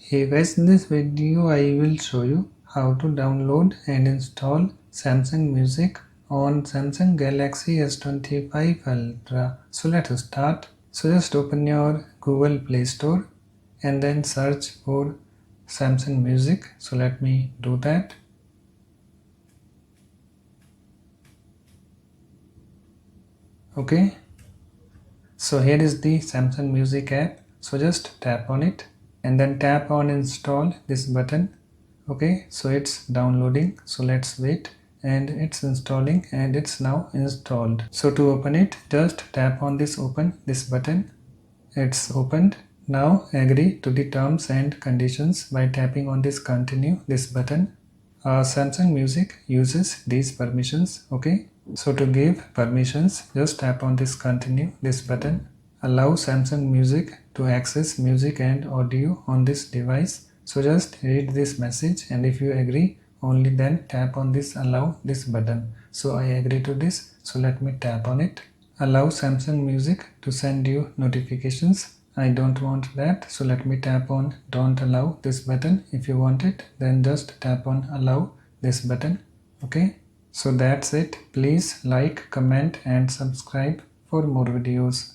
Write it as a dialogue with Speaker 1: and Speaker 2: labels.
Speaker 1: Hey guys, in this video I will show you how to download and install Samsung Music on Samsung Galaxy S25 Ultra. So let's start. So just open your Google Play Store and then search for Samsung Music. So let me do that. Okay. So here is the Samsung Music app. So just tap on it and then tap on install this button. Okay, so it's downloading, so let's wait, and it's installing and it's now installed. So to open it, just tap on this button. It's opened. Now agree to the terms and conditions by tapping on this continue this button. Samsung Music uses these permissions. Okay, so to give permissions, just tap on this continue this button. Allow Samsung Music to access music and audio on this device. So just read this message, and if you agree, only then tap on this allow this button. So I agree to this, so let me tap on it. Allow Samsung Music to send you notifications. I don't want that, so let me tap on don't allow this button. If you want it, then just tap on allow this button. Okay, so that's it. Please like, comment and subscribe for more videos.